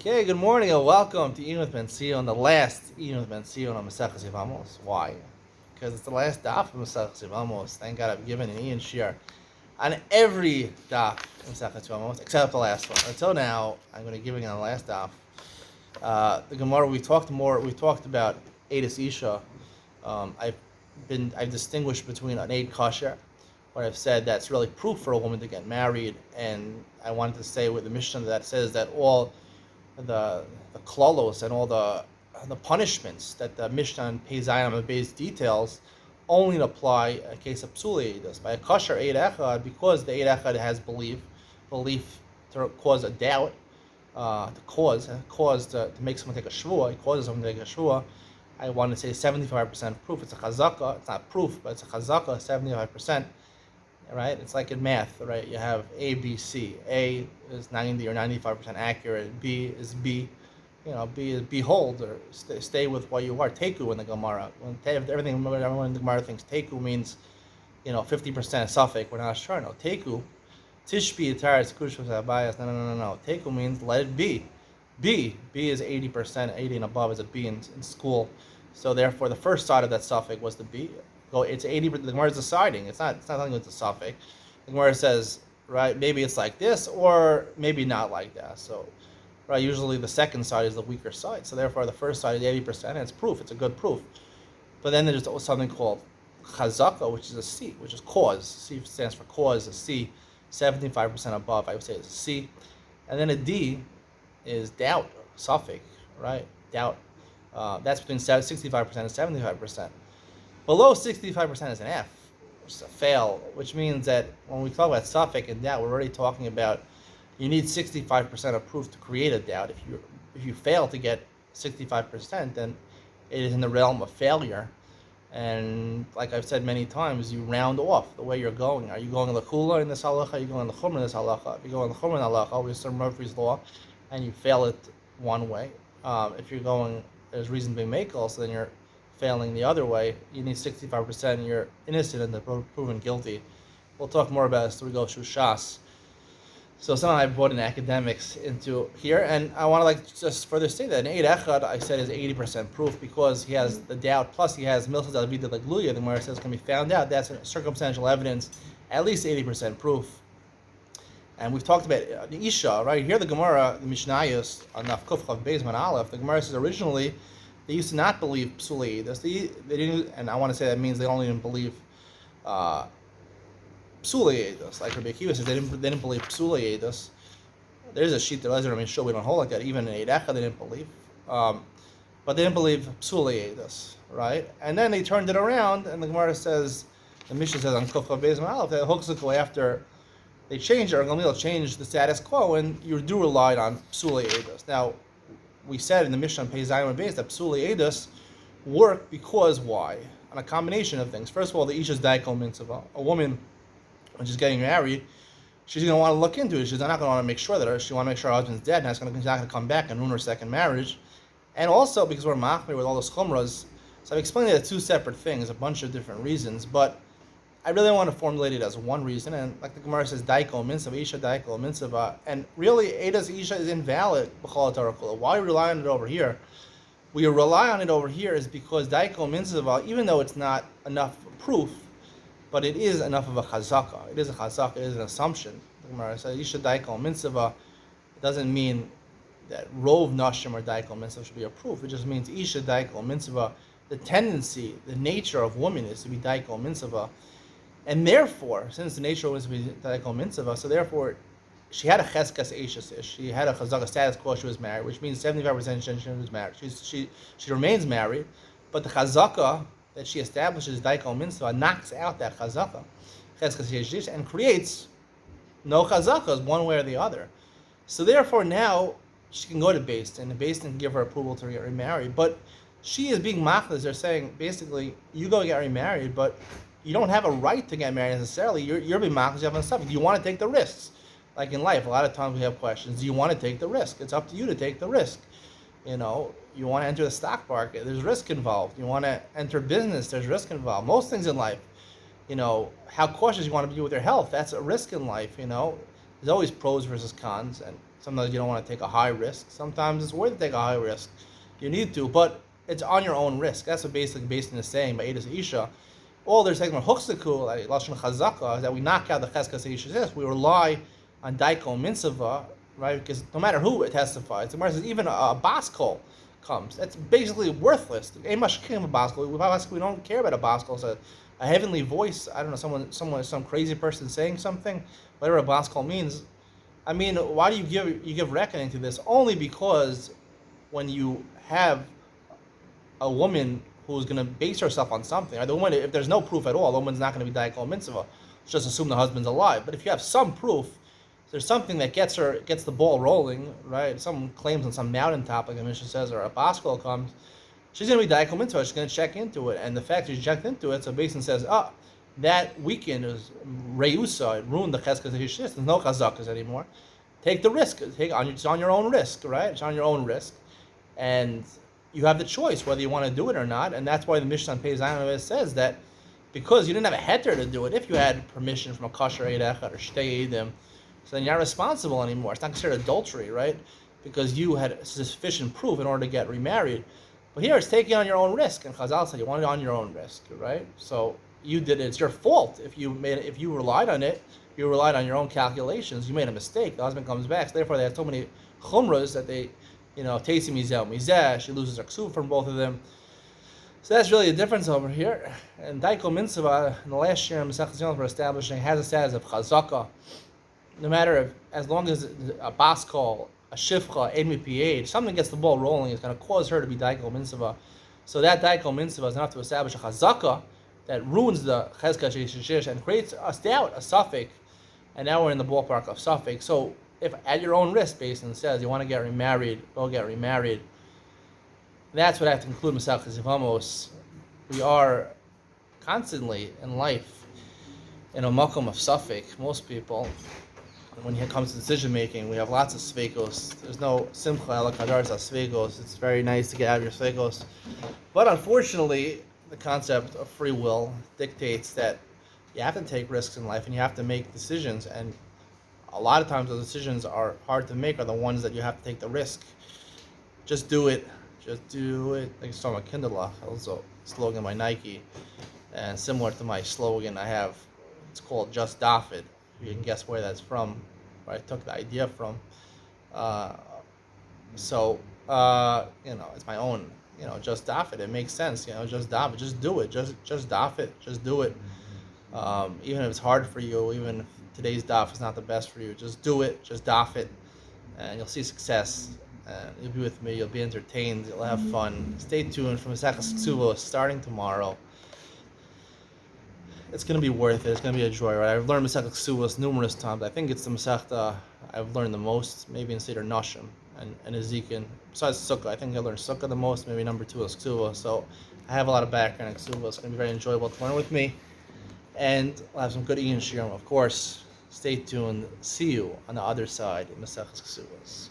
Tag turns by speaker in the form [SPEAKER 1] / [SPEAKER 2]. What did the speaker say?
[SPEAKER 1] Okay, good morning and welcome to Iyun with Benzion, the last Iyun with Benzion on Maseches Yevamos. Why? Because it's the last daf of Maseches Yevamos. Thank God I've given an Iyun share on every daf of Maseches Yevamos except the last one. Until now, I'm going to give it on the last daf. The Gemara we talked about Eidus Isha. I've distinguished between an Eid Kasher, where I've said that's really proof for a woman to get married, and I wanted to say with the Mishnah that says that all the klalos and all the punishments that the Mishnah and Pei Zayin and Beis details only apply in case of psuli eidos. By a kosher eid echad, because the eid echad has belief to cause a doubt, to make someone take a shvua, it causes someone to take a shvua. I want to say 75% proof. It's a chazaka. It's not proof, but it's a chazaka. 75%. Right? It's like in math, right? You have A, B, C. A is 90 or 95% accurate. B is B. B is behold, or stay with what you are. Teku in the Gemara. Everyone in the Gemara thinks Teku means, 50% suffix. We're not sure. No, Teku. Tishbi, Taras, Kushus, Abayas. No. Teku means let it be. B is 80%. 80 and above is a B in school. So therefore, the first side of that suffix was the B. It's 80%. The Gemara is deciding. It's not something with the suffix. The Gemara says, right, maybe it's like this, or maybe not like that. So, right, usually the second side is the weaker side. So therefore, the first side is 80%, and it's proof. It's a good proof. But then there's something called chazaka, which is a C, which is cause. C stands for cause. A C, 75% above, I would say, is a C. And then a D is doubt, suffix, right? Doubt. That's between 65% and 75%. Below 65% is an F, which is a fail, which means that when we talk about suffix and doubt, we're already talking about you need 65% of proof to create a doubt. If you fail to get 65%, then it is in the realm of failure. And like I've said many times, you round off the way you're going. Are you going l'chula in this halacha? Are you going l'chumra in this halacha? If you go in l'chumra in halacha, we serve Murphy's law, and you fail it one way. If you're going, there's reason to be makel, so then you're failing the other way. You need 65%, and you're innocent and they're proven guilty. We'll talk more about this as we go through Shas. So somehow I brought in academics into here, and I want to just further say that an Eid Echad, I said, is 80% proof because he has the doubt, plus he has Milsa Dalvida Lagluya, the Gemara says can be found out. That's circumstantial evidence, at least 80% proof. And we've talked about the Isha, right? Here the Gemara, the Mishnayos, on Nafkuf Chav Beis Man Aleph, the Gemara says originally they used to not believe psuli eidos. They didn't, and I want to say that means they only didn't believe psuli eidos. Like Rabbi Akiva says, they didn't believe psuli eidos. There's a sheet that Lezer, sure we don't hold like that. Even in Eid Echad they didn't believe, but they didn't believe psuli eidos, right? And then they turned it around, and the Gemara says, the Mishnah says on Kuf Chav Beis Man Aleph that Hokziko after they changed, or Gamliel changed the status quo, and you do rely on psuli eidos. Now, we said in the Mishnah on Pei Zayin and Beis that psuli eidos work because why? On a combination of things. First of all, the Isha's daikol mitzvah. A woman, when she's getting married, she's going to want to look into it. She's not going to want to make sure that she want to make sure her husband's dead, and she's not going to come back and ruin her second marriage. And also because we're machmir with all the chumras. So I've explained it as two separate things, a bunch of different reasons, but I really want to formulate it as one reason, and like the Gemara says, daikol mitzvah, Isha daikol mitzvah, and really, Eidas Isha is invalid, b'chol Torah kula. Why we rely on it over here? We rely on it over here is because daikol mitzvah, even though it's not enough proof, but it is enough of a chazaka. It is a chazaka, it is an assumption. The Gemara says, Isha daikol mitzvah, it doesn't mean that rov nashim or daikol mitzvah should be a proof. It just means Isha daikol mitzvah, the tendency, the nature of woman is to be daikol mitzvah. And therefore, since the nature was to be daikol mitzvah, so therefore, she had a cheskas eishes. She had a chazaka status quo. She was married, which means 75% she was married. She remains married, but the chazaka that she establishes daikol mitzvah knocks out that chazaka, cheskas eishes, and creates no chazakas one way or the other. So therefore, now she can go to Beis Din, and Beis Din can give her approval to get remarried. But she is being machlas. They're saying basically, you go get remarried, but you don't have a right to get married necessarily. You're being machlas. You have a stuff. Do you want to take the risks? Like in life, a lot of times we have questions. Do you want to take the risk? It's up to you to take the risk. You want to enter the stock market. There's risk involved. You want to enter business. There's risk involved. Most things in life. How cautious you want to be with your health. That's a risk in life. There's always pros versus cons, and Sometimes you don't want to take a high risk. Sometimes it's worth to take a high risk. You need to, but it's on your own risk. That's what basically Benzion is saying by Edus Isha. All they're saying, like Lashon Chazaka, is that we knock out the Cheskas Isha. We rely on Daiko Mitzvah, right? Because no matter who it testifies, the Gemara says even a Baskol comes. That's basically worthless. We don't care about a Baskol. So a heavenly voice, I don't know, some crazy person saying something, whatever a Baskol means. I mean, why do you give reckoning to this? Only because when you have a woman who's going to base herself on something, right? The woman, if there's no proof at all, the woman's not going to be Daikol Mitzvah. Just assume the husband's alive. But if you have some proof, there's something that gets the ball rolling, right? Someone claims on some mountaintop, like the Mishnah says, or a Baskol comes, she's going to be Daikol Mitzvah. She's going to check into it. And the fact that she checked into it, so Benzion says, that weekend is Reusa, it ruined the Cheskes Hishis, there's no Chazakas anymore. Take the risk. It's on your own risk, right? It's on your own risk. And you have the choice whether you want to do it or not. And that's why the Mishnah on Pei Zayin says that because you didn't have a heter to do it, if you had permission from a kosher Eid Echad or Shtei Eidim, so then you're not responsible anymore. It's not considered adultery, right? Because you had sufficient proof in order to get remarried. But here it's taking on your own risk. And Chazal said you want it on your own risk, right? So you did it. It's your fault if you relied on it. You relied on your own calculations. You made a mistake. The husband comes back. So therefore, they have so many chumras that they, tasting mizeh. She loses her ksuv from both of them. So that's really the difference over here. And Daiko Mitzvah, in the last year, Masechet Yevamos we're establishing, has a status of chazaka. No matter as long as a baskol, a shifcha, edmi ph, something gets the ball rolling, it's going to cause her to be Daiko Mitzvah. So that Daiko Mitzvah is enough to establish a chazaka that ruins the chezka sheishish and creates a doubt, a suffix. And now we're in the ballpark of suffix. So if at your own risk, Benzion says you want to get remarried, go get remarried. That's what I have to conclude Masechet Yevamos. We are constantly in life in a makom of suffix. Most people, when it comes to decision making, we have lots of sveikos. There's no simcha ala kadar sveikos. It's very nice to get out of your sveikos. But unfortunately, the concept of free will dictates that you have to take risks in life and you have to make decisions, and a lot of times those decisions are hard to make, are the ones that you have to take the risk. Just do it. Just do it. I saw my Kinderlach, also slogan by Nike, and similar to my slogan I have, it's called Just Daf It. You can guess where that's from, where I took the idea from. It's my own, just daf it. It makes sense, just daf it. Just do it. Just daf it. Just do it. Even if it's hard for you, even if today's daf is not the best for you, just do it. Just daf it. And you'll see success. And you'll be with me. You'll be entertained. You'll have fun. Stay tuned for Masechet Ksuvos starting tomorrow. It's going to be worth it. It's going to be a joy, right? I've learned Masechet Ksuvos numerous times. I think it's the Masechta I've learned the most, maybe in Seder Nashim and Ezekiel. Besides Sukkah, I think I learned Sukkah the most. Maybe number 2 is Ksuvos. So I have a lot of background in Ksuvos. It's going to be very enjoyable to learn with me. And we'll have some good Iyun Shirim, of course. Stay tuned. See you on the other side of Masechet Ksuvos.